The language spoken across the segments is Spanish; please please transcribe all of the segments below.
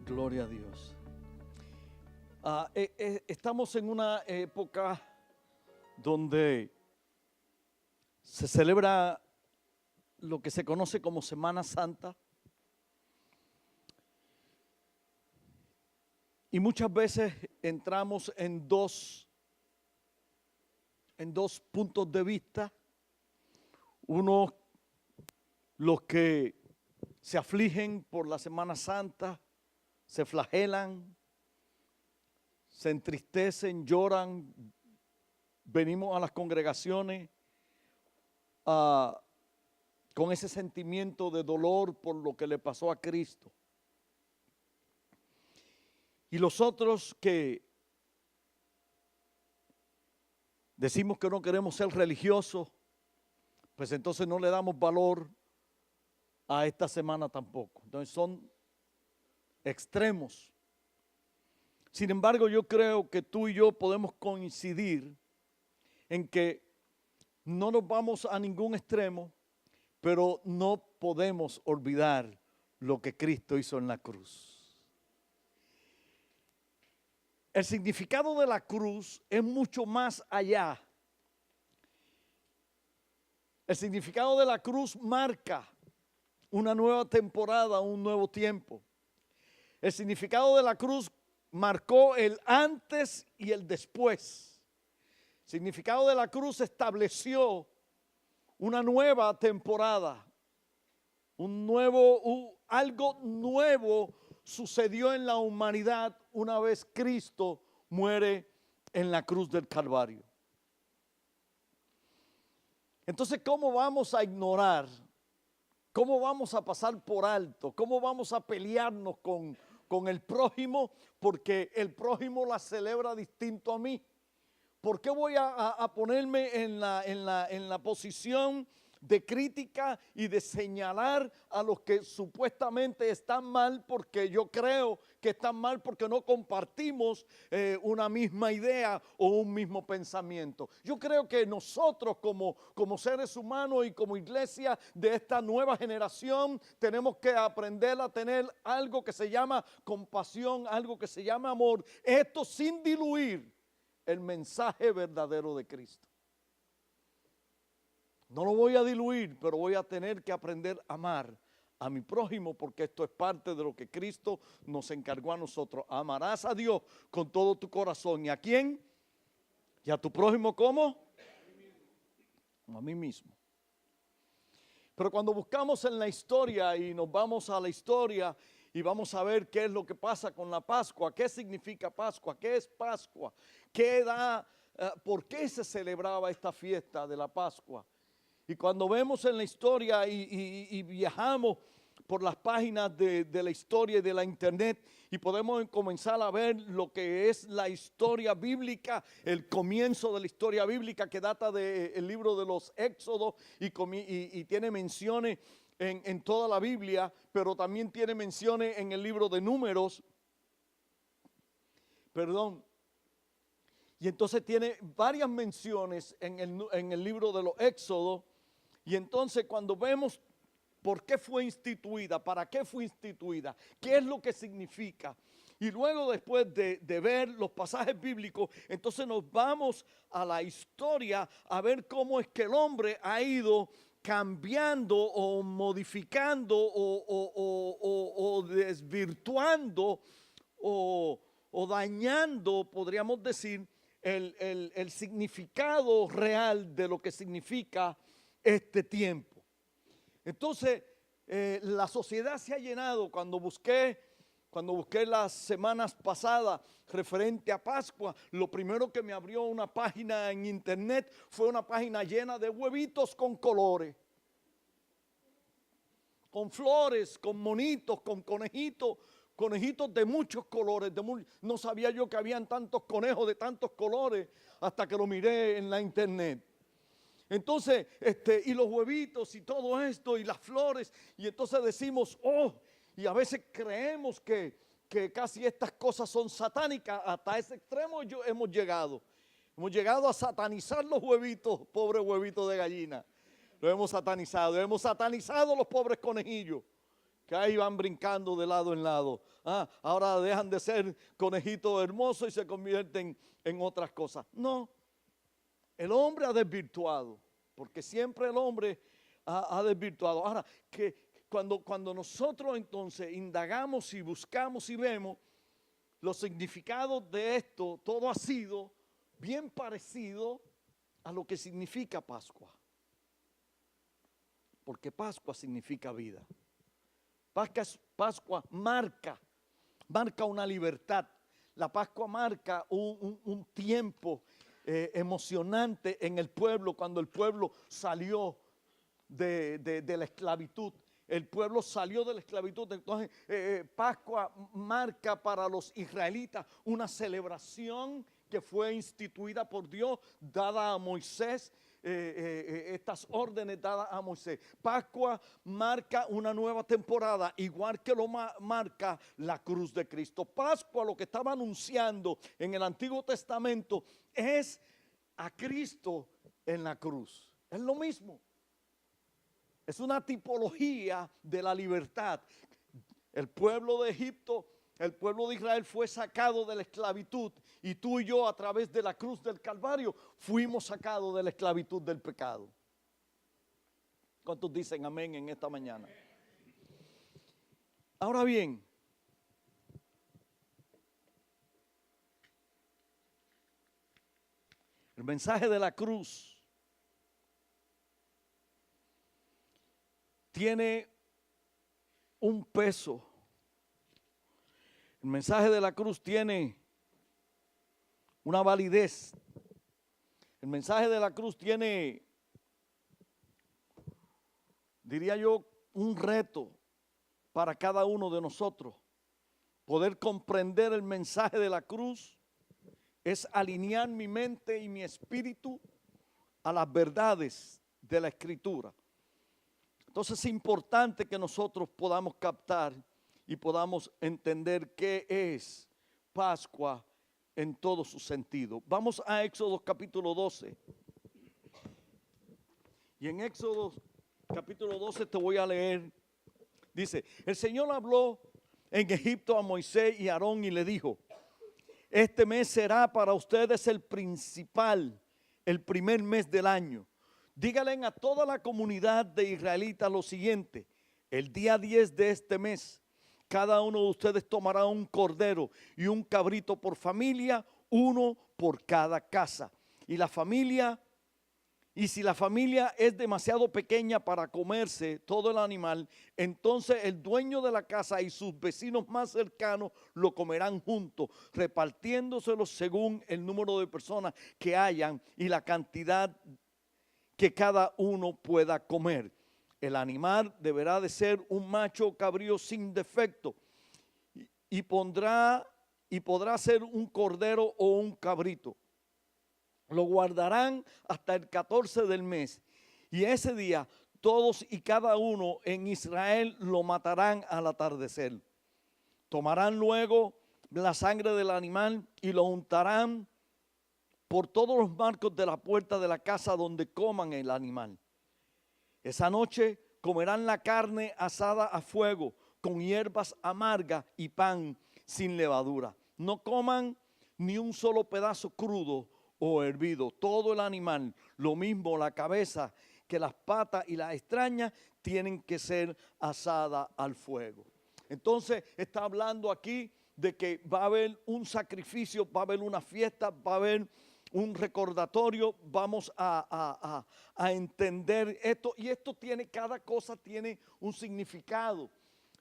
Gloria a Dios. Estamos en una época donde se celebra lo que se conoce como Semana Santa. Y muchas veces entramos en dos puntos de vista. Uno, los que se afligen por la Semana Santa, se flagelan, se entristecen, lloran, venimos a las congregaciones con ese sentimiento de dolor por lo que le pasó a Cristo. Y los otros que decimos que no queremos ser religiosos, pues entonces no le damos valor a esta semana tampoco. Entonces son extremos. Sin embargo, yo creo que tú y yo podemos coincidir en que no nos vamos a ningún extremo, pero no podemos olvidar lo que Cristo hizo en la cruz. El significado de la cruz es mucho más allá. El significado de la cruz marca una nueva temporada, un nuevo tiempo. El significado de la cruz marcó el antes y el después. El significado de la cruz estableció una nueva temporada. Algo nuevo sucedió en la humanidad una vez Cristo muere en la cruz del Calvario. Entonces, ¿cómo vamos a ignorar? ¿Cómo vamos a pasar por alto? ¿Cómo vamos a pelearnos con el prójimo? Porque el prójimo la celebra distinto a mí. ¿Por qué voy a ponerme en la posición de crítica y de señalar a los que supuestamente están mal, porque yo creo que están mal porque no compartimos una misma idea o un mismo pensamiento? Yo creo que nosotros como seres humanos y como iglesia de esta nueva generación tenemos que aprender a tener algo que se llama compasión, algo que se llama amor. Esto sin diluir el mensaje verdadero de Cristo. No lo voy a diluir, pero voy a tener que aprender a amar a mi prójimo, porque esto es parte de lo que Cristo nos encargó a nosotros. Amarás a Dios con todo tu corazón. ¿Y a quién? ¿Y a tu prójimo cómo? A mí mismo. Pero cuando buscamos en la historia y nos vamos a la historia y vamos a ver qué es lo que pasa con la Pascua, qué significa Pascua, qué es Pascua, por qué se celebraba esta fiesta de la Pascua. Y cuando vemos en la historia y viajamos por las páginas de la historia y de la internet y podemos comenzar a ver lo que es la historia bíblica, el comienzo de la historia bíblica que data del libro de los Éxodos y tiene menciones en toda la Biblia, pero también tiene menciones en el libro de Números. Y entonces tiene varias menciones en el libro de los Éxodos. Y entonces cuando vemos por qué fue instituida, para qué fue instituida, qué es lo que significa, y luego después de ver los pasajes bíblicos, entonces nos vamos a la historia a ver cómo es que el hombre ha ido cambiando o modificando o desvirtuando o dañando, podríamos decir, el significado real de lo que significa este tiempo. Entonces, la sociedad se ha llenado. Cuando busqué las semanas pasadas referente a Pascua, lo primero que me abrió una página en internet fue una página llena de huevitos con colores, con flores, con monitos, con conejitos de muchos colores. No sabía yo que habían tantos conejos de tantos colores hasta que lo miré en la internet. Entonces, y los huevitos y todo esto y las flores, y entonces decimos, y a veces creemos que casi estas cosas son satánicas. Hasta ese extremo hemos llegado. Hemos llegado a satanizar los huevitos, pobres huevitos de gallina. Los hemos satanizado los pobres conejillos, que ahí van brincando de lado en lado. Ahora dejan de ser conejitos hermosos y se convierten en otras cosas. No, el hombre ha desvirtuado, porque siempre el hombre ha desvirtuado. Ahora, que cuando nosotros entonces indagamos y buscamos y vemos los significados de esto, todo ha sido bien parecido a lo que significa Pascua. Porque Pascua significa vida. Pascua marca una libertad. La Pascua marca un tiempo emocionante en el pueblo, cuando el pueblo salió de la esclavitud. El pueblo salió de la esclavitud. Entonces Pascua marca para los israelitas una celebración que fue instituida por Dios, dada a Moisés. Estas órdenes dadas a Moisés. Pascua marca una nueva temporada, igual que lo marca la cruz de Cristo. Pascua, lo que estaba anunciando en el Antiguo Testamento, es a Cristo en la cruz. Es lo mismo. Es una tipología de la libertad. El pueblo de Egipto, el pueblo de Israel fue sacado de la esclavitud, y tú y yo, a través de la cruz del Calvario, fuimos sacados de la esclavitud del pecado. ¿Cuántos dicen amén en esta mañana? Ahora bien, el mensaje de la cruz tiene un peso. El mensaje de la cruz tiene una validez. El mensaje de la cruz tiene, diría yo, un reto para cada uno de nosotros. Poder comprender el mensaje de la cruz es alinear mi mente y mi espíritu a las verdades de la Escritura. Entonces es importante que nosotros podamos captar y podamos entender qué es Pascua en todo su sentido. Vamos a Éxodo capítulo 12. Y en Éxodo capítulo 12 te voy a leer. Dice, el Señor habló en Egipto a Moisés y a Aarón y le dijo, este mes será para ustedes el principal, el primer mes del año. Díganle a toda la comunidad de israelitas lo siguiente, el día 10 de este mes, cada uno de ustedes tomará un cordero y un cabrito por familia, uno por cada casa. Y si la familia es demasiado pequeña para comerse todo el animal, entonces el dueño de la casa y sus vecinos más cercanos lo comerán juntos, repartiéndoselo según el número de personas que hayan y la cantidad que cada uno pueda comer. El animal deberá de ser un macho cabrío sin defecto y podrá ser un cordero o un cabrito. Lo guardarán hasta el 14 del mes y ese día todos y cada uno en Israel lo matarán al atardecer. Tomarán luego la sangre del animal y lo untarán por todos los marcos de la puerta de la casa donde coman el animal. Esa noche comerán la carne asada a fuego con hierbas amargas y pan sin levadura. No coman ni un solo pedazo crudo o hervido. Todo el animal, lo mismo la cabeza que las patas y las extrañas, tienen que ser asadas al fuego. Entonces está hablando aquí de que va a haber un sacrificio, va a haber una fiesta, va a haber un recordatorio. Vamos a entender esto, y esto tiene, cada cosa tiene un significado.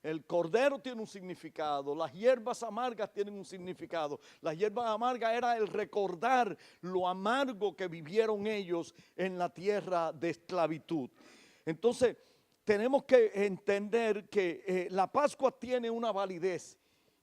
El cordero tiene un significado, las hierbas amargas tienen un significado. Las hierbas amargas era el recordar lo amargo que vivieron ellos en la tierra de esclavitud. Entonces tenemos que entender que la Pascua tiene una validez.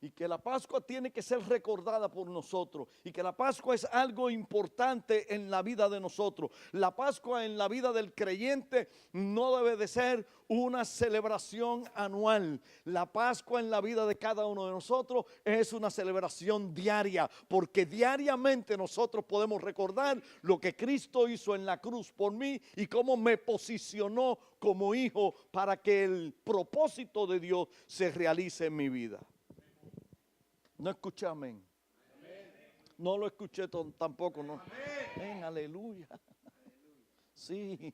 y que la Pascua tiene que ser recordada por nosotros y que la Pascua es algo importante en la vida de nosotros. La Pascua en la vida del creyente no debe de ser una celebración anual. La Pascua en la vida de cada uno de nosotros es una celebración diaria, porque diariamente nosotros podemos recordar lo que Cristo hizo en la cruz por mí y cómo me posicionó como hijo para que el propósito de Dios se realice en mi vida. No escuché amén. No lo escuché tampoco, no. Amén, aleluya. Sí.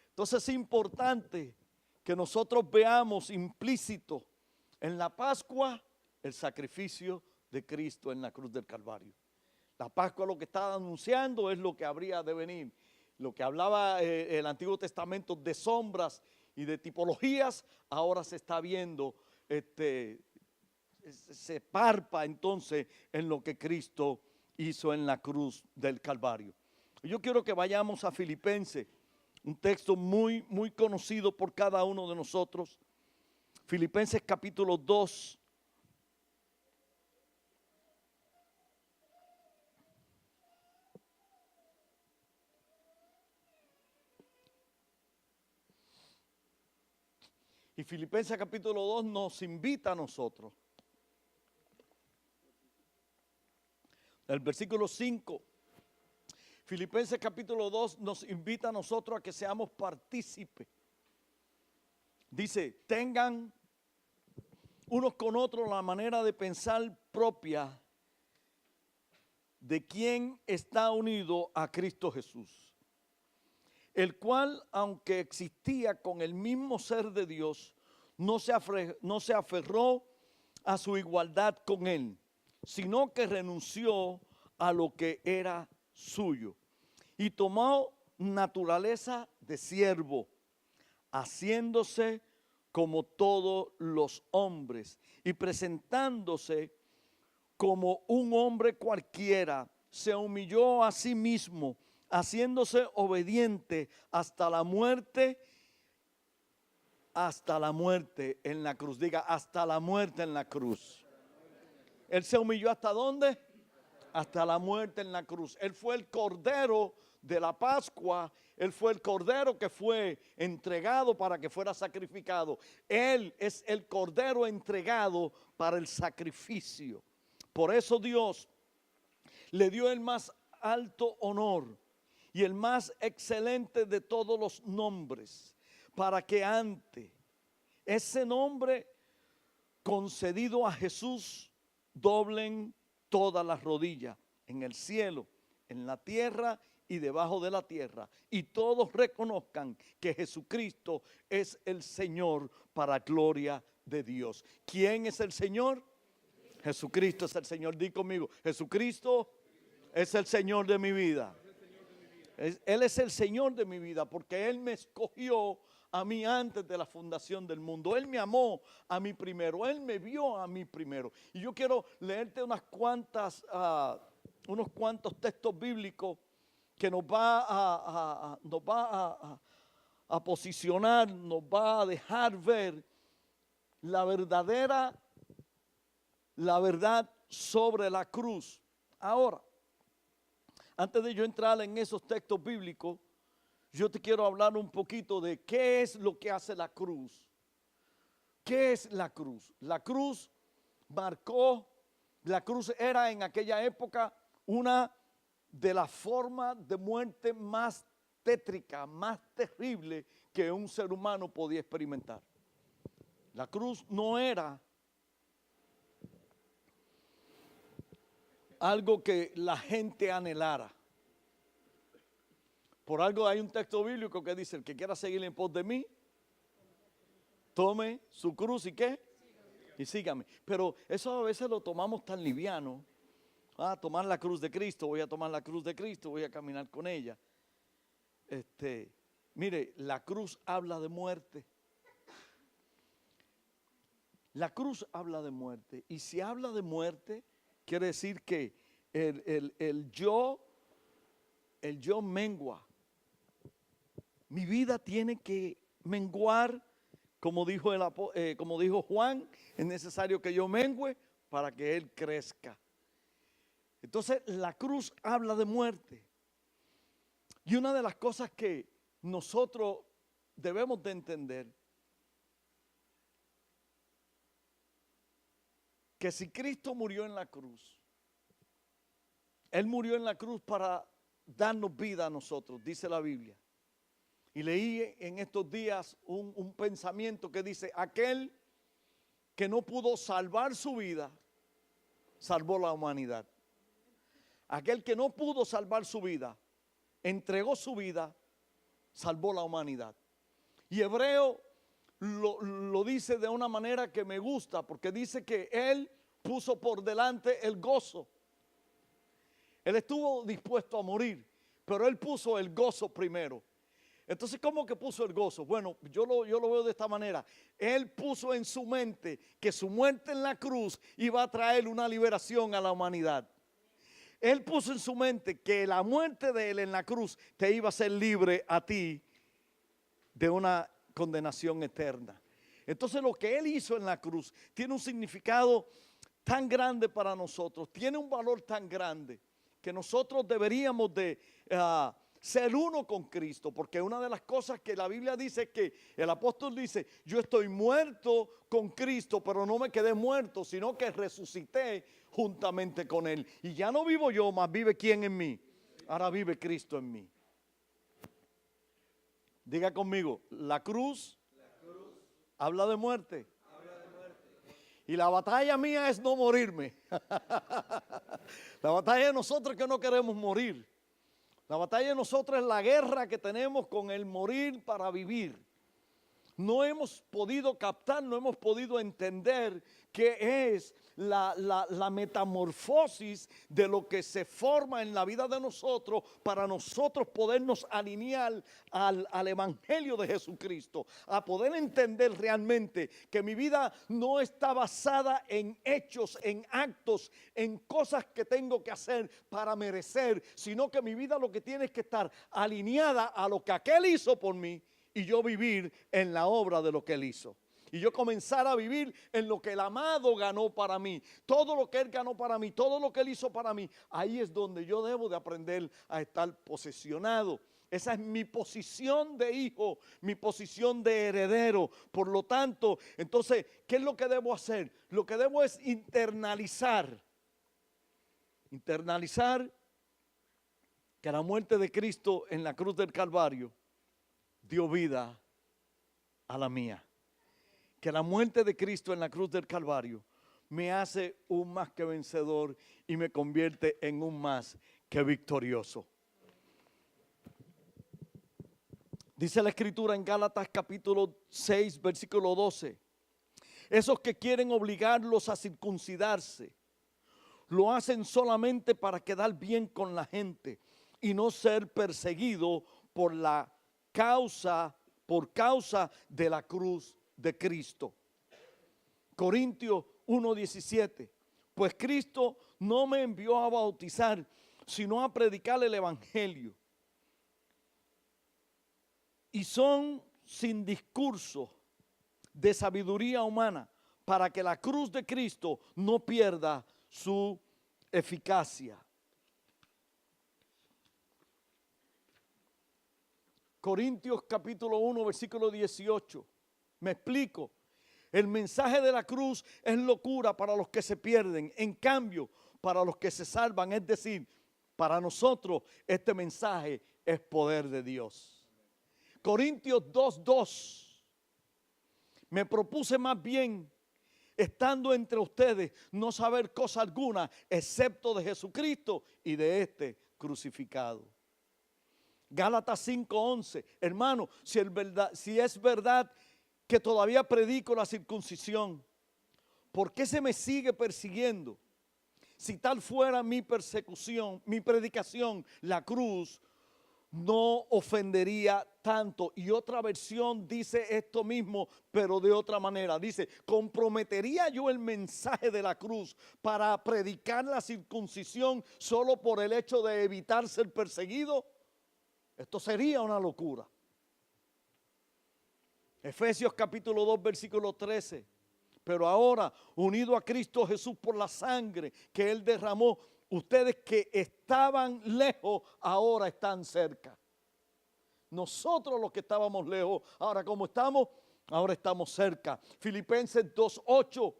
Entonces es importante que nosotros veamos implícito en la Pascua el sacrificio de Cristo en la cruz del Calvario. La Pascua lo que está anunciando es lo que habría de venir. Lo que hablaba el Antiguo Testamento de sombras y de tipologías, ahora se está viendo, se parpa entonces en lo que Cristo hizo en la cruz del Calvario. Yo quiero que vayamos a Filipenses, un texto muy, muy conocido por cada uno de nosotros. Filipenses capítulo 2. Y Filipenses capítulo 2 nos invita a nosotros. El versículo 5. Filipenses capítulo 2 nos invita a nosotros a que seamos partícipes. Dice, tengan unos con otros la manera de pensar propia de quien está unido a Cristo Jesús, el cual, aunque existía con el mismo ser de Dios, no se aferró a su igualdad con él, sino que renunció a lo que era suyo y tomó naturaleza de siervo, haciéndose como todos los hombres y presentándose como un hombre cualquiera, se humilló a sí mismo, haciéndose obediente hasta la muerte en la cruz. Diga, hasta la muerte en la cruz. Él se humilló ¿hasta dónde? Hasta la muerte en la cruz. Él fue el cordero de la Pascua. Él fue el cordero que fue entregado para que fuera sacrificado. Él es el cordero entregado para el sacrificio. Por eso Dios le dio el más alto honor y el más excelente de todos los nombres, para que ante ese nombre concedido a Jesús doblen todas las rodillas en el cielo, en la tierra y debajo de la tierra, y todos reconozcan que Jesucristo es el Señor para gloria de Dios. ¿Quién es el Señor? Jesucristo es el Señor. Di conmigo, Jesucristo es el Señor de mi vida. Él es el Señor de mi vida porque Él me escogió a mí antes de la fundación del mundo. Él me amó a mí primero. Él me vio a mí primero. Y yo quiero leerte unos cuantos textos bíblicos que nos va a posicionar, nos va a dejar ver la verdad sobre la cruz. Ahora, antes de yo entrar en esos textos bíblicos, yo te quiero hablar un poquito de qué es lo que hace la cruz. ¿Qué es la cruz? La cruz era en aquella época una de las formas de muerte más tétrica, más terrible que un ser humano podía experimentar. La cruz no era algo que la gente anhelara. Por algo hay un texto bíblico que dice, el que quiera seguir en pos de mí, tome su cruz y ¿qué? Y sígame. Pero eso a veces lo tomamos tan liviano. Tomar la cruz de Cristo, voy a tomar la cruz de Cristo, voy a caminar con ella. Mire, la cruz habla de muerte. La cruz habla de muerte. Y si habla de muerte, quiere decir que el yo mengua. Mi vida tiene que menguar como dijo Juan, es necesario que yo mengüe para que Él crezca. Entonces la cruz habla de muerte. Y una de las cosas que nosotros debemos de entender, que si Cristo murió en la cruz, Él murió en la cruz para darnos vida a nosotros, dice la Biblia. Y leí en estos días un pensamiento que dice, aquel que no pudo salvar su vida, salvó la humanidad. Aquel que no pudo salvar su vida, entregó su vida, salvó la humanidad. Y Hebreo lo dice de una manera que me gusta, porque dice que Él puso por delante el gozo. Él estuvo dispuesto a morir, pero Él puso el gozo primero. Entonces, ¿cómo que puso el gozo? Bueno, yo lo veo de esta manera. Él puso en su mente que su muerte en la cruz iba a traer una liberación a la humanidad. Él puso en su mente que la muerte de Él en la cruz te iba a hacer libre a ti de una condenación eterna. Entonces, lo que Él hizo en la cruz tiene un significado tan grande para nosotros, tiene un valor tan grande, que nosotros deberíamos de ser uno con Cristo, porque una de las cosas que la Biblia dice es que el apóstol dice, yo estoy muerto con Cristo, pero no me quedé muerto, sino que resucité juntamente con Él. Y ya no vivo yo, más vive ¿quién en mí? Ahora vive Cristo en mí. Diga conmigo, la cruz habla de muerte. Y la batalla mía es no morirme. La batalla de nosotros es que no queremos morir. La batalla de nosotros es la guerra que tenemos con el morir para vivir. No hemos podido captar, no hemos podido entender qué es la metamorfosis de lo que se forma en la vida de nosotros para nosotros podernos alinear al Evangelio de Jesucristo, a poder entender realmente que mi vida no está basada en hechos, en actos, en cosas que tengo que hacer para merecer, sino que mi vida lo que tiene es que estar alineada a lo que aquel hizo por mí, y yo vivir en la obra de lo que Él hizo. Y yo comenzar a vivir en lo que el amado ganó para mí. Todo lo que Él ganó para mí, todo lo que Él hizo para mí. Ahí es donde yo debo de aprender a estar posesionado. Esa es mi posición de hijo, mi posición de heredero. Por lo tanto, entonces, ¿qué es lo que debo hacer? Lo que debo es internalizar. Internalizar que la muerte de Cristo en la cruz del Calvario dio vida a la mía. Que la muerte de Cristo en la cruz del Calvario me hace un más que vencedor y me convierte en un más que victorioso. Dice la Escritura en Gálatas capítulo 6, versículo 12. Esos que quieren obligarlos a circuncidarse, lo hacen solamente para quedar bien con la gente y no ser perseguido por causa de la cruz de Cristo. Corintios 1:17. Pues Cristo no me envió a bautizar, sino a predicar el evangelio. Y son sin discurso de sabiduría humana, para que la cruz de Cristo no pierda su eficacia. Corintios capítulo 1, versículo 18. Me explico. El mensaje de la cruz es locura para los que se pierden. En cambio, para los que se salvan, es decir, para nosotros, este mensaje es poder de Dios. Corintios 2:2. Me propuse más bien, estando entre ustedes, no saber cosa alguna, excepto de Jesucristo y de este crucificado. Gálatas 5:11. Hermano, si es verdad que todavía predico la circuncisión, ¿por qué se me sigue persiguiendo? Si tal fuera mi persecución, mi predicación, la cruz no ofendería tanto. Y otra versión dice esto mismo, pero de otra manera. Dice, ¿comprometería yo el mensaje de la cruz para predicar la circuncisión solo por el hecho de evitar ser perseguido? Esto sería una locura. Efesios capítulo 2, versículo 13. Pero ahora, unido a Cristo Jesús por la sangre que Él derramó, ustedes que estaban lejos, ahora están cerca. Nosotros los que estábamos lejos, ahora como estamos, ahora estamos cerca. Filipenses 2:8.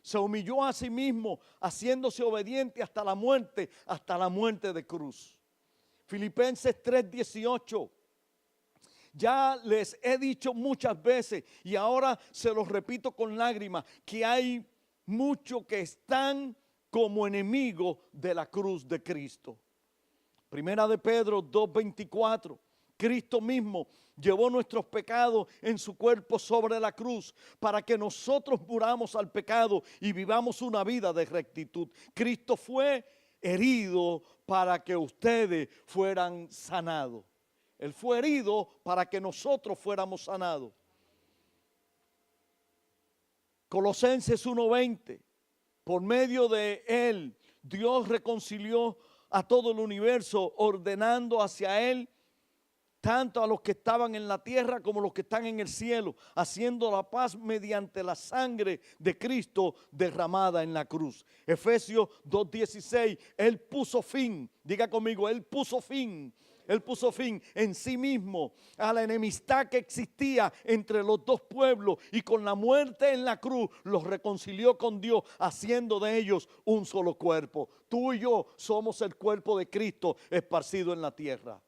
Se humilló a sí mismo, haciéndose obediente hasta la muerte de cruz. Filipenses 3:18. Ya les he dicho muchas veces y ahora se los repito con lágrimas, que hay muchos que están como enemigos de la cruz de Cristo. Primera de Pedro 2:24. Cristo mismo llevó nuestros pecados en su cuerpo sobre la cruz para que nosotros muramos al pecado y vivamos una vida de rectitud. Cristo fue herido para que ustedes fueran sanados. Él fue herido para que nosotros fuéramos sanados. Colosenses 1:20. Por medio de Él, Dios reconcilió a todo el universo, ordenando hacia Él tanto a los que estaban en la tierra como los que están en el cielo, haciendo la paz mediante la sangre de Cristo derramada en la cruz. Efesios 2:16, Él puso fin, diga conmigo, Él puso fin en sí mismo a la enemistad que existía entre los dos pueblos y con la muerte en la cruz los reconcilió con Dios, haciendo de ellos un solo cuerpo. Tú y yo somos el cuerpo de Cristo esparcido en la tierra.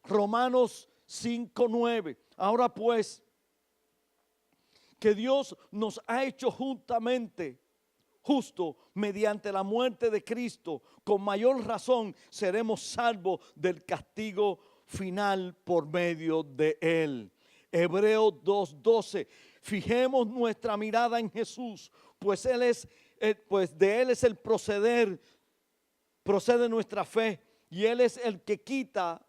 Romanos 5:9. Ahora pues, que Dios nos ha hecho justo mediante la muerte de Cristo, con mayor razón seremos salvos del castigo final por medio de Él. Hebreos 2:12. Fijemos nuestra mirada en Jesús, pues de Él es el procede nuestra fe, y Él es el que quita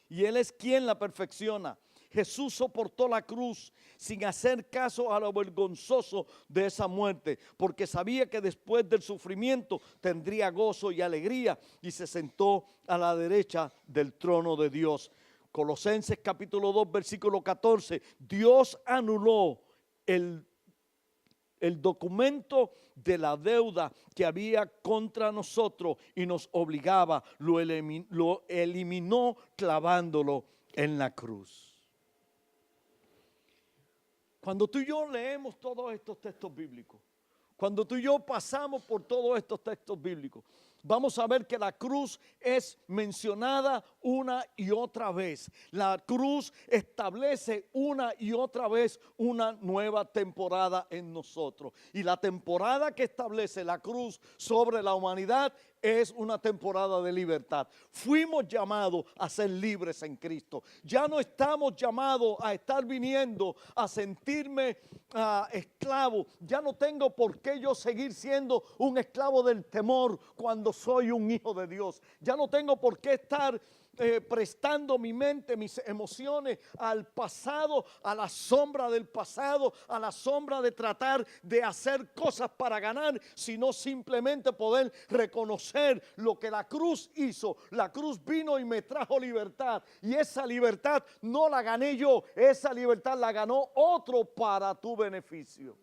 y Él es quien la perfecciona. Jesús soportó la cruz sin hacer caso a lo vergonzoso de esa muerte, porque sabía que después del sufrimiento tendría gozo y alegría, y se sentó a la derecha del trono de Dios. Colosenses capítulo 2, versículo 14. Dios anuló el documento de la deuda que había contra nosotros y nos obligaba, lo eliminó clavándolo en la cruz. Cuando tú y yo leemos todos estos textos bíblicos, cuando tú y yo pasamos por todos estos textos bíblicos, vamos a ver que la cruz es mencionada una y otra vez. La cruz establece una y otra vez una nueva temporada en nosotros. Y la temporada que establece la cruz sobre la humanidad es una temporada de libertad. Fuimos llamados a ser libres en Cristo. Ya no estamos llamados a estar viniendo a sentirme esclavo. Ya no tengo por qué yo seguir siendo un esclavo del temor cuando soy un hijo de Dios. Ya no tengo por qué estar prestando mi mente, mis emociones al pasado, a la sombra del pasado, a la sombra de tratar de hacer cosas para ganar, sino simplemente poder reconocer lo que la cruz hizo. La cruz vino y me trajo libertad, y esa libertad no la gané yo, esa libertad la ganó otro para tu beneficio.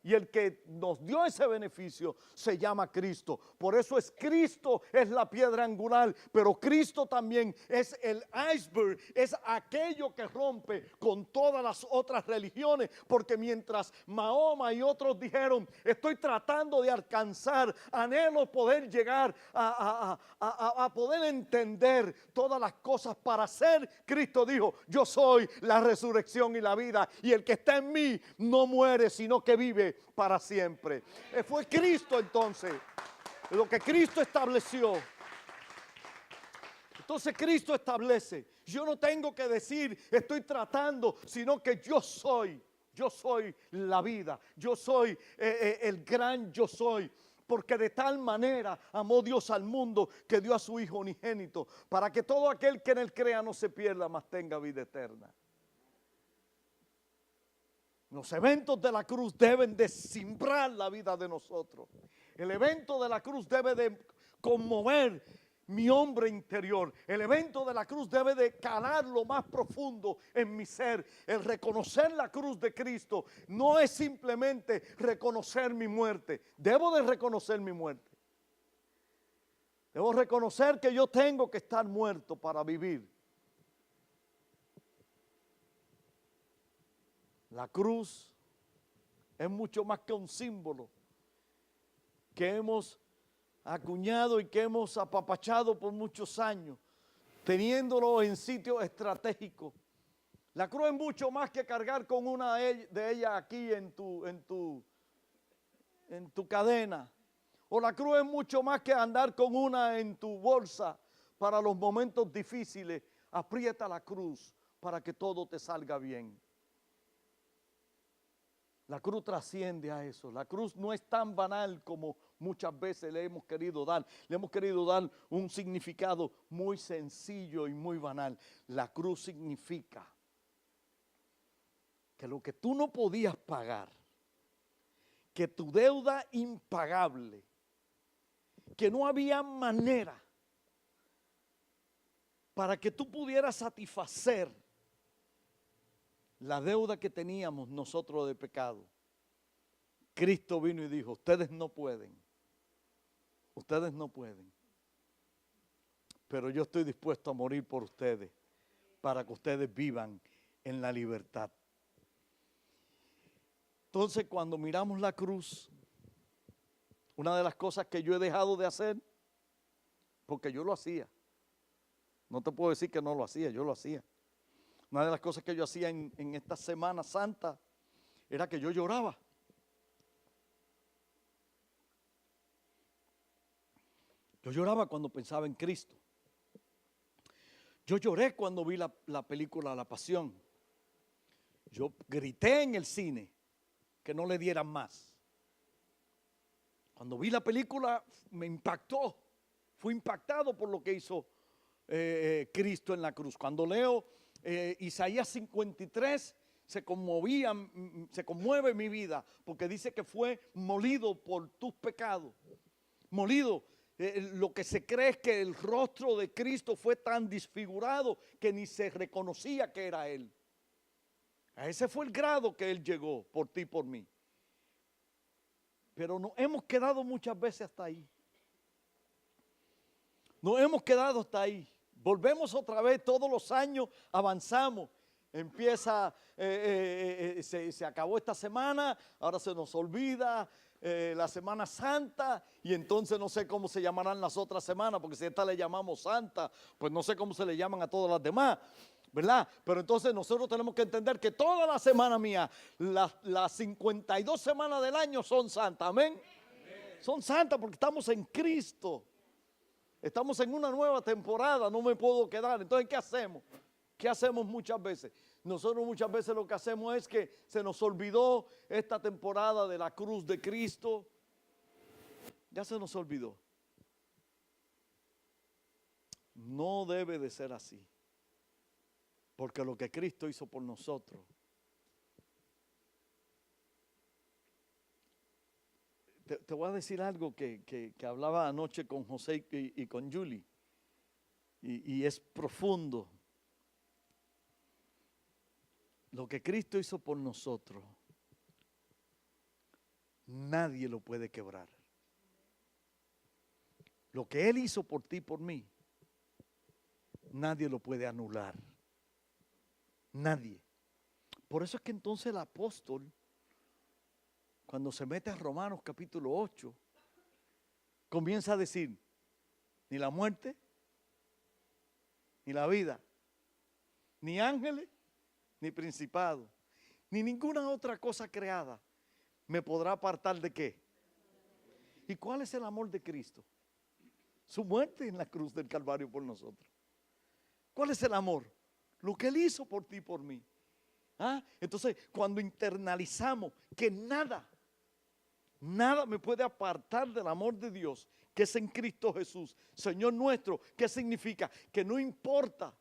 Y el que nos dio ese beneficio se llama Cristo. Por eso Cristo es la piedra angular, pero Cristo también es el iceberg, es aquello que rompe con todas las otras religiones. Porque mientras Mahoma y otros dijeron, estoy tratando de alcanzar, anhelo poder llegar a poder entender todas las cosas para ser, Cristo dijo, yo soy la resurrección y la vida, y el que está en mí no muere, sino que vive para siempre. Fue Cristo entonces, lo que Cristo estableció. Entonces Cristo establece, yo no tengo que decir estoy tratando, sino que yo soy la vida, yo soy el gran yo soy. Porque de tal manera amó Dios al mundo que dio a su Hijo unigénito, para que todo aquel que en él crea no se pierda, mas tenga vida eterna. Los eventos de la cruz deben de simbrar la vida de nosotros. El evento de la cruz debe de conmover mi hombre interior. El evento de la cruz debe de calar lo más profundo en mi ser. El reconocer la cruz de Cristo no es simplemente reconocer mi muerte. Debo de reconocer mi muerte. Debo reconocer que yo tengo que estar muerto para vivir. La cruz es mucho más que un símbolo que hemos acuñado y que hemos apapachado por muchos años, teniéndolo en sitios estratégicos. La cruz es mucho más que cargar con una de ellas aquí en tu cadena. O la cruz es mucho más que andar con una en tu bolsa para los momentos difíciles. Aprieta la cruz para que todo te salga bien. La cruz trasciende a eso. La cruz no es tan banal como muchas veces le hemos querido dar. Le hemos querido dar un significado muy sencillo y muy banal. La cruz significa que lo que tú no podías pagar, que tu deuda impagable, que no había manera para que tú pudieras satisfacer la deuda que teníamos nosotros de pecado. Cristo vino y dijo, ustedes no pueden, pero yo estoy dispuesto a morir por ustedes para que ustedes vivan en la libertad. Entonces, cuando miramos la cruz, una de las cosas que yo he dejado de hacer, porque yo lo hacía, no te puedo decir que no lo hacía, yo lo hacía. Una de las cosas que yo hacía en esta Semana Santa era que yo lloraba. Yo lloraba cuando pensaba en Cristo. Yo lloré cuando vi la película La Pasión. Yo grité en el cine que no le dieran más. Cuando vi la película me impactó. Fui impactado por lo que hizo Cristo en la cruz. Cuando leo Isaías 53, se conmueve mi vida, porque dice que fue molido por tus pecados. Molido. Lo que se cree es que el rostro de Cristo fue tan desfigurado que ni se reconocía que era Él. A ese fue el grado que Él llegó por ti y por mí. Pero nos hemos quedado muchas veces hasta ahí. Nos hemos quedado hasta ahí. Volvemos otra vez, todos los años avanzamos. Empieza, se acabó esta semana, ahora se nos olvida la Semana Santa y entonces no sé cómo se llamarán las otras semanas, porque si a esta le llamamos Santa, pues no sé cómo se le llaman a todas las demás, ¿verdad? Pero entonces nosotros tenemos que entender que toda la semana mía, las 52 semanas del año son santas, ¿amén? Son santas porque estamos en Cristo. Estamos en una nueva temporada, no me puedo quedar. Entonces, ¿qué hacemos? ¿Qué hacemos muchas veces? Nosotros muchas veces lo que hacemos es que se nos olvidó esta temporada de la cruz de Cristo. Ya se nos olvidó. No debe de ser así. Porque lo que Cristo hizo por nosotros. Te voy a decir algo que hablaba anoche con José y con Julie. Y es profundo. Lo que Cristo hizo por nosotros, nadie lo puede quebrar. Lo que Él hizo por ti y por mí, nadie lo puede anular. Nadie. Por eso es que entonces el apóstol, cuando se mete a Romanos capítulo 8, comienza a decir, ni la muerte, ni la vida, ni ángeles, ni principado, ni ninguna otra cosa creada me podrá apartar de qué. ¿Y cuál es el amor de Cristo? Su muerte en la cruz del Calvario por nosotros. ¿Cuál es el amor? Lo que Él hizo por ti y por mí. ¿Ah? Entonces, cuando internalizamos que nada me puede apartar del amor de Dios, que es en Cristo Jesús, Señor nuestro, ¿qué significa? Que no importa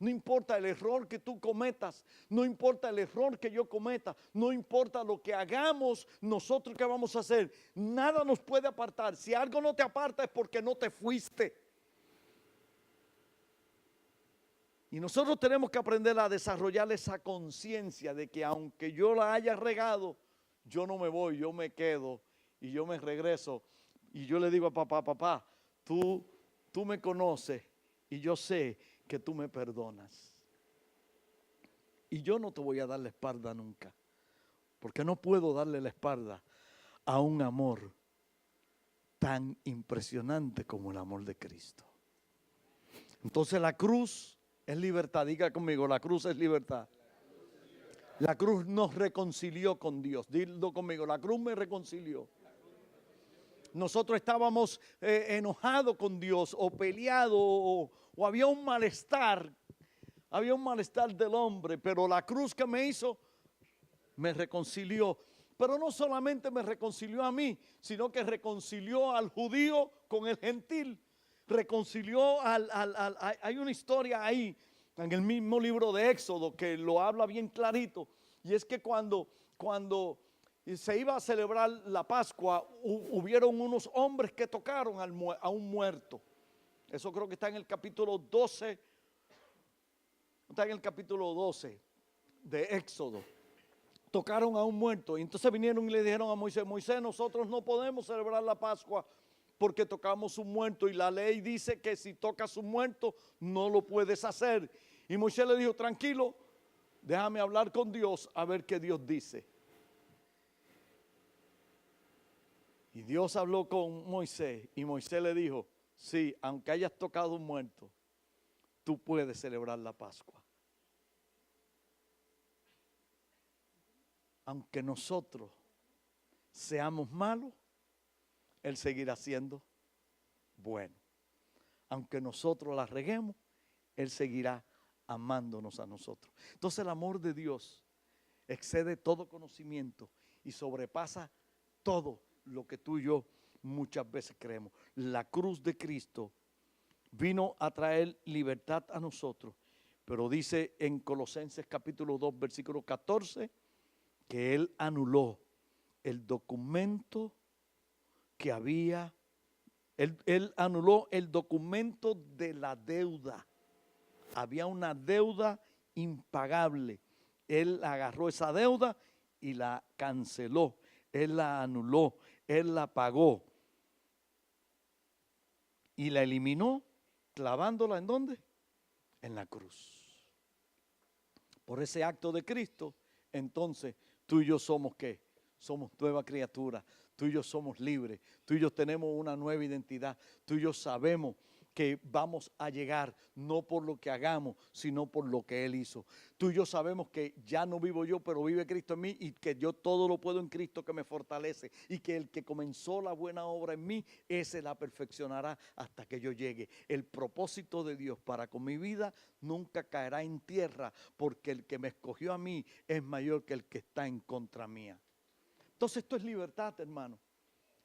No importa el error que tú cometas, no importa el error que yo cometa, no importa lo que hagamos, nosotros qué vamos a hacer, nada nos puede apartar. Si algo no te aparta es porque no te fuiste. Y nosotros tenemos que aprender a desarrollar esa conciencia de que aunque yo la haya regado, yo no me voy, yo me quedo y yo me regreso. Y yo le digo a papá, papá, tú me conoces y yo sé que tú me perdonas. Y yo no te voy a dar la espalda nunca, porque no puedo darle la espalda a un amor tan impresionante como el amor de Cristo. Entonces la cruz es libertad. Diga conmigo, la cruz es libertad. La cruz nos reconcilió con Dios. Dilo conmigo, la cruz me reconcilió. Nosotros estábamos enojados con Dios o peleados o había un malestar del hombre, pero la cruz que me hizo me reconcilió. Pero no solamente me reconcilió a mí, sino que reconcilió al judío con el gentil. Reconcilió hay una historia ahí en el mismo libro de Éxodo que lo habla bien clarito, y es que cuando se iba a celebrar la Pascua, hubieron unos hombres que tocaron a un muerto. Eso creo que está en el capítulo 12, está en el capítulo 12 de Éxodo. Tocaron a un muerto y entonces vinieron y le dijeron a Moisés, Moisés, nosotros no podemos celebrar la Pascua porque tocamos un muerto y la ley dice que si tocas un muerto no lo puedes hacer. Y Moisés le dijo, tranquilo, déjame hablar con Dios a ver qué Dios dice. Y Dios habló con Moisés y Moisés le dijo, sí, aunque hayas tocado un muerto, tú puedes celebrar la Pascua. Aunque nosotros seamos malos, Él seguirá siendo bueno. Aunque nosotros la reguemos, Él seguirá amándonos a nosotros. Entonces el amor de Dios excede todo conocimiento y sobrepasa todo lo que tú y yo muchas veces creemos. La cruz de Cristo vino a traer libertad a nosotros, pero dice en Colosenses capítulo 2, versículo 14, que Él anuló el documento que había, Él anuló el documento de la deuda. Había una deuda impagable. Él agarró esa deuda y la canceló. Él la anuló. Él la pagó. Y la eliminó clavándola ¿en dónde? En la cruz. Por ese acto de Cristo, entonces tú y yo somos ¿qué? Somos nueva criatura. Tú y yo somos libres. Tú y yo tenemos una nueva identidad. Tú y yo sabemos que vamos a llegar no por lo que hagamos, sino por lo que Él hizo. Tú y yo sabemos que ya no vivo yo, pero vive Cristo en mí y que yo todo lo puedo en Cristo que me fortalece y que el que comenzó la buena obra en mí, ese la perfeccionará hasta que yo llegue. El propósito de Dios para con mi vida nunca caerá en tierra porque el que me escogió a mí es mayor que el que está en contra mía. Entonces esto es libertad, hermano.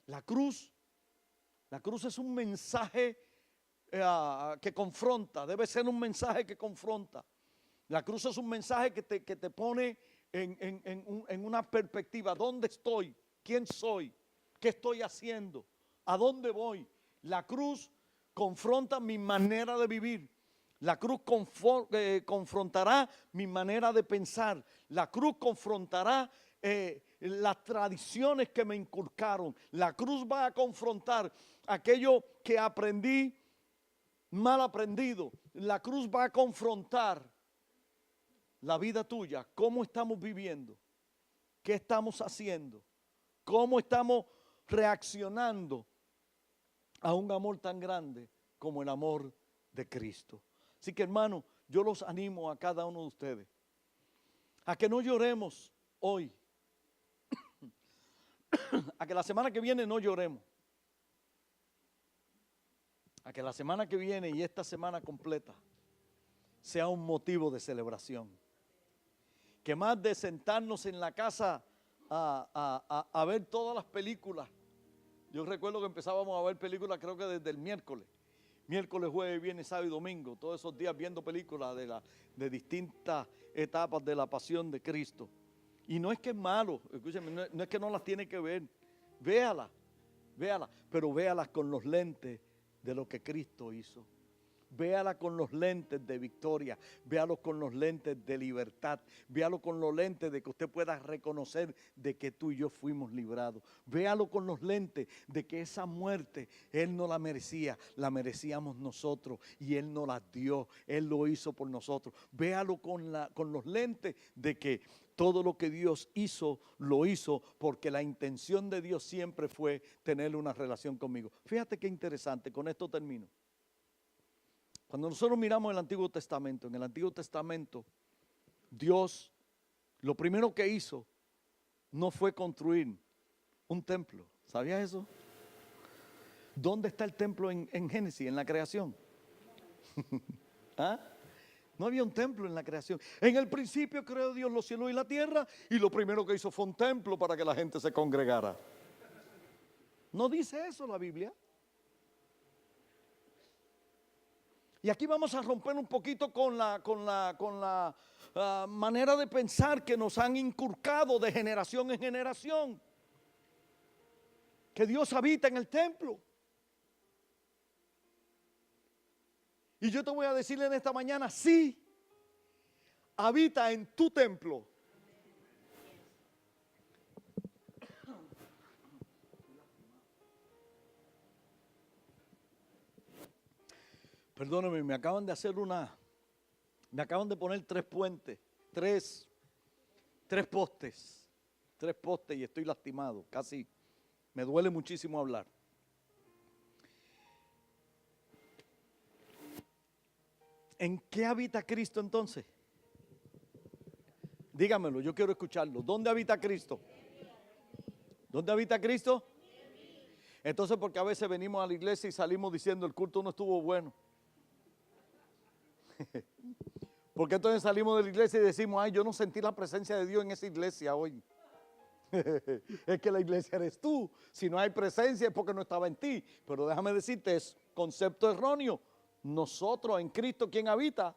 La cruz es un mensaje que confronta, debe ser un mensaje que confronta. La cruz es un mensaje que te pone en una perspectiva. ¿Dónde estoy? ¿Quién soy? ¿Qué estoy haciendo? ¿A dónde voy? La cruz confronta mi manera de vivir. La cruz confrontará mi manera de pensar. La cruz confrontará las tradiciones que me inculcaron. La cruz va a confrontar aquello que aprendí mal aprendido. La cruz va a confrontar la vida tuya. ¿Cómo estamos viviendo? ¿Qué estamos haciendo? ¿Cómo estamos reaccionando a un amor tan grande como el amor de Cristo? Así que, hermano, yo los animo a cada uno de ustedes a que no lloremos hoy, a que la semana que viene no lloremos, a que la semana que viene y esta semana completa sea un motivo de celebración. Que más de sentarnos en la casa a ver todas las películas. Yo recuerdo que empezábamos a ver películas creo que desde el miércoles. miércoles, jueves, viernes, sábado y domingo, todos esos días viendo películas de distintas etapas de la pasión de Cristo. Y no es que es malo, escúcheme, no es que no las tiene que ver, véala, pero véalas con los lentes de lo que Cristo hizo. Véala con los lentes de victoria, véalo con los lentes de libertad, véalo con los lentes de que usted pueda reconocer de que tú y yo fuimos librados. Véalo con los lentes de que esa muerte Él no la merecía, la merecíamos nosotros y Él nos la dio, Él lo hizo por nosotros. Véalo con los lentes de que todo lo que Dios hizo, lo hizo porque la intención de Dios siempre fue tener una relación conmigo. Fíjate qué interesante, con esto termino. Cuando nosotros miramos el Antiguo Testamento, en el Antiguo Testamento, Dios lo primero que hizo no fue construir un templo. ¿Sabías eso? ¿Dónde está el templo en Génesis, en la creación? ¿Ah? No había un templo en la creación. En el principio creó Dios los cielos y la tierra y lo primero que hizo fue un templo para que la gente se congregara. No dice eso la Biblia. Y aquí vamos a romper un poquito con la manera de pensar que nos han inculcado de generación en generación. Que Dios habita en el templo. Y yo te voy a decirle en esta mañana, sí, habita en tu templo. Perdóname, me acaban de poner 3 puentes, tres postes y estoy lastimado, casi me duele muchísimo hablar. ¿En qué habita Cristo entonces? Dígamelo, yo quiero escucharlo. ¿Dónde habita Cristo? ¿Dónde habita Cristo? Entonces, porque a veces venimos a la iglesia y salimos diciendo el culto no estuvo bueno. Porque entonces salimos de la iglesia y decimos, ay, yo no sentí la presencia de Dios en esa iglesia hoy. Es que la iglesia eres tú. Si no hay presencia es porque no estaba en ti. Pero déjame decirte, es concepto erróneo. Nosotros en Cristo, ¿quién habita?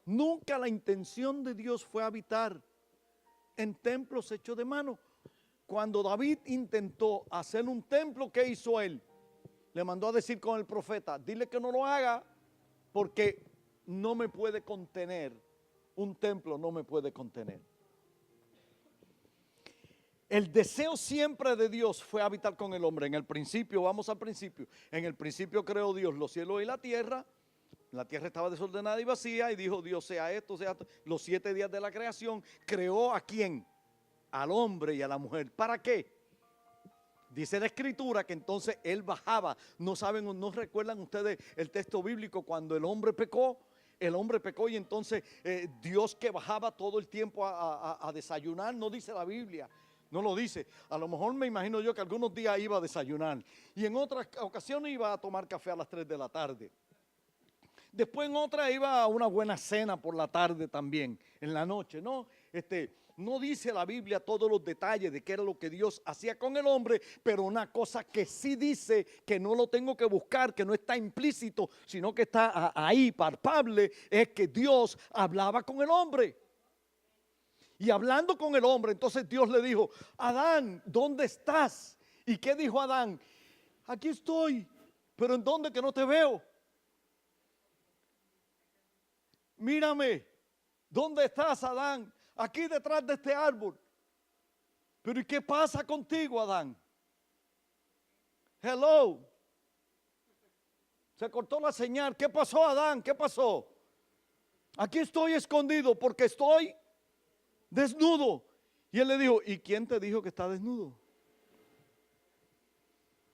Nunca la intención de Dios fue habitar en templos hechos de mano. Cuando David intentó hacer un templo, ¿qué hizo él? Le mandó a decir con el profeta, dile que no lo haga porque no me puede contener. Un templo no me puede contener. El deseo siempre de Dios fue habitar con el hombre. En el principio, vamos al principio. En el principio creó Dios los cielos y la tierra. La tierra estaba desordenada y vacía y dijo Dios sea esto, sea esto. Los 7 días de la creación creó ¿a quién? Al hombre y a la mujer. ¿Para qué? Dice la escritura que entonces él bajaba. No saben, no recuerdan ustedes el texto bíblico cuando el hombre pecó. El hombre pecó y entonces Dios que bajaba todo el tiempo a desayunar, no dice la Biblia. No lo dice. A lo mejor me imagino yo que algunos días iba a desayunar y en otras ocasiones iba a tomar café a las 3 de la tarde. Después en otra iba a una buena cena por la tarde también, en la noche, ¿no? No dice la Biblia todos los detalles de qué era lo que Dios hacía con el hombre, pero una cosa que sí dice, que no lo tengo que buscar, que no está implícito, sino que está ahí, palpable, es que Dios hablaba con el hombre. Y hablando con el hombre, entonces Dios le dijo, Adán, ¿dónde estás? ¿Y qué dijo Adán? Aquí estoy, pero ¿en dónde que no te veo? Mírame, ¿dónde estás, Adán? Aquí detrás de este árbol. Pero ¿y qué pasa contigo, Adán? Hello. Se cortó la señal. ¿Qué pasó, Adán? ¿Qué pasó? Aquí estoy escondido porque estoy desnudo. Y él le dijo, ¿y quién te dijo que estás desnudo?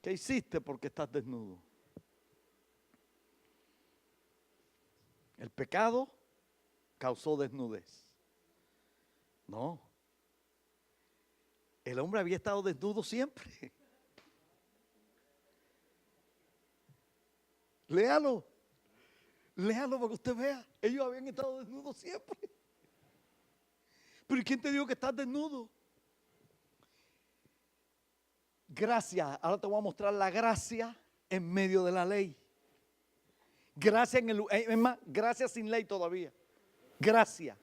¿Qué hiciste porque estás desnudo? El pecado causó desnudez. No. El hombre había estado desnudo siempre. Léalo. Léalo para que usted vea. Ellos habían estado desnudos siempre. Pero ¿y quién te dijo que estás desnudo? Gracia. Ahora te voy a mostrar la gracia en medio de la ley. Gracia es más, gracia sin ley todavía. Gracia.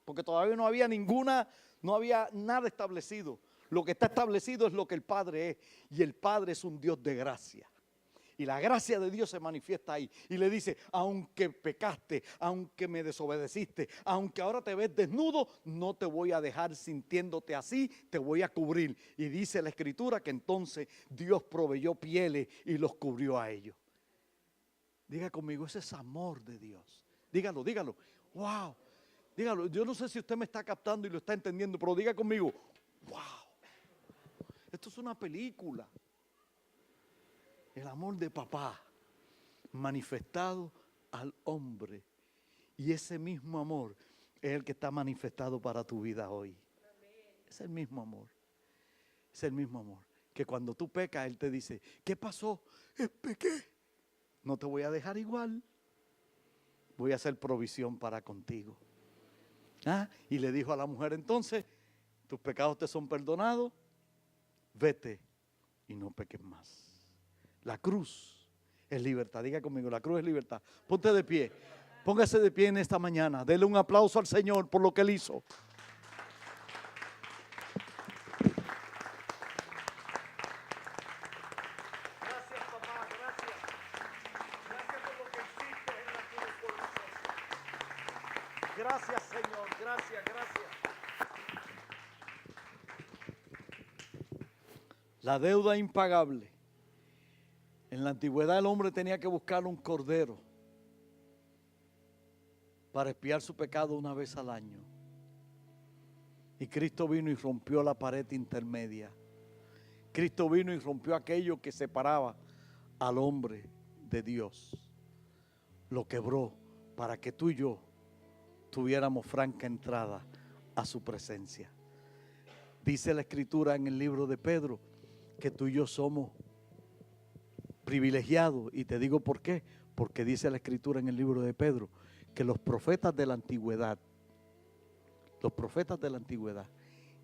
Porque todavía no había nada establecido. Lo que está establecido es lo que el Padre es. Y el Padre es un Dios de gracia. Y la gracia de Dios se manifiesta ahí. Y le dice, aunque pecaste, aunque me desobedeciste, aunque ahora te ves desnudo, no te voy a dejar sintiéndote así, te voy a cubrir. Y dice la Escritura que entonces Dios proveyó pieles y los cubrió a ellos. Diga conmigo, ese es amor de Dios. Dígalo, dígalo. Wow. Dígalo, yo no sé si usted me está captando y lo está entendiendo, pero diga conmigo, wow. Esto es una película. El amor de papá manifestado al hombre. Y ese mismo amor es el que está manifestado para tu vida hoy. Es el mismo amor. Es el mismo amor. Que cuando tú pecas, Él te dice, ¿qué pasó? Pequé. No te voy a dejar igual. Voy a hacer provisión para contigo. Y le dijo a la mujer entonces, tus pecados te son perdonados. Vete y no peques más. La cruz es libertad. Diga conmigo, la cruz es libertad. Ponte de pie. Póngase de pie en esta mañana. Dele un aplauso al Señor por lo que Él hizo. Gracias, papá. Gracias. Gracias por lo que hiciste en la cruz por nosotros. Gracias, Señor. Gracias, gracias. La deuda impagable. En la antigüedad el hombre tenía que buscar un cordero para expiar su pecado una vez al año. Y Cristo vino y rompió la pared intermedia. Cristo vino y rompió aquello que separaba al hombre de Dios. Lo quebró para que tú y yo tuviéramos franca entrada a su presencia. Dice la Escritura en el libro de Pedro que tú y yo somos privilegiados. Y te digo por qué. Porque dice la Escritura en el libro de Pedro que los profetas de la antigüedad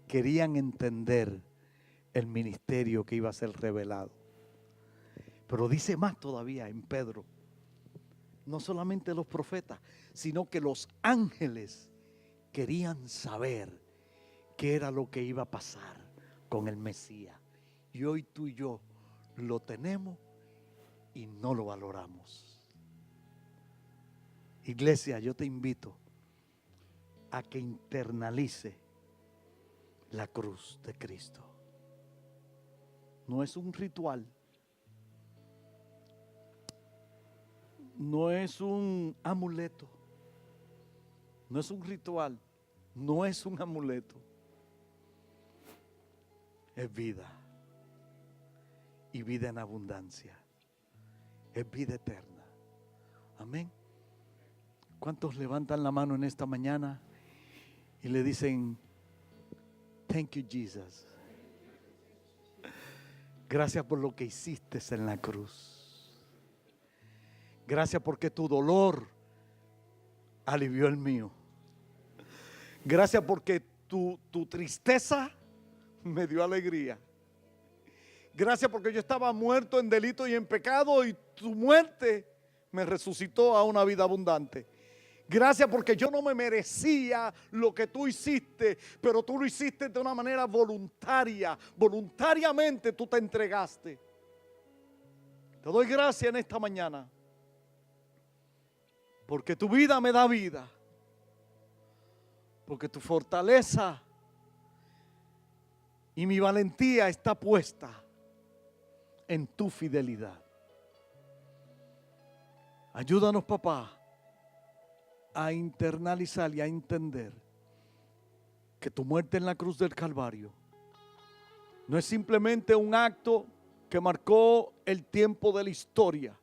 querían entender el ministerio que iba a ser revelado. Pero dice más todavía en Pedro. No solamente los profetas, sino que los ángeles querían saber qué era lo que iba a pasar con el Mesías. Y hoy tú y yo lo tenemos y no lo valoramos. Iglesia, yo te invito a que internalice la cruz de Cristo. No es un ritual. No es un amuleto. No es un ritual. No es un amuleto. Es vida. Y vida en abundancia. Es vida eterna. Amén. ¿Cuántos levantan la mano en esta mañana y le dicen, thank you, Jesus? Gracias por lo que hiciste en la cruz. Gracias porque tu dolor alivió el mío. Gracias porque tu tristeza me dio alegría. Gracias porque yo estaba muerto en delito y en pecado y tu muerte me resucitó a una vida abundante. Gracias porque yo no me merecía lo que tú hiciste, pero tú lo hiciste de una manera voluntaria. Voluntariamente tú te entregaste. Te doy gracias en esta mañana. Porque tu vida me da vida. Porque tu fortaleza y mi valentía está puesta en tu fidelidad. Ayúdanos, papá, a internalizar y a entender que tu muerte en la cruz del Calvario no es simplemente un acto que marcó el tiempo de la historia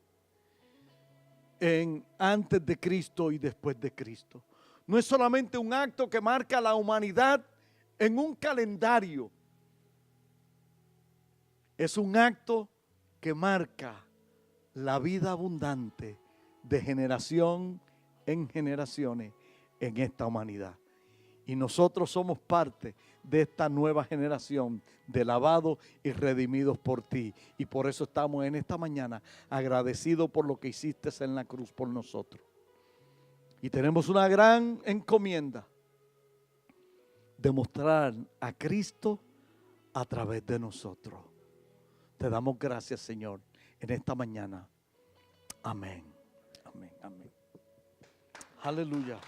en antes de Cristo y después de Cristo. No es solamente un acto que marca la humanidad en un calendario. Es un acto que marca la vida abundante de generación en generaciones en esta humanidad. Y nosotros somos parte de esta nueva generación de lavados y redimidos por ti. Y por eso estamos en esta mañana agradecidos por lo que hiciste en la cruz por nosotros. Y tenemos una gran encomienda de mostrar a Cristo a través de nosotros. Te damos gracias, Señor, en esta mañana. Amén. Amén. Amén. Aleluya.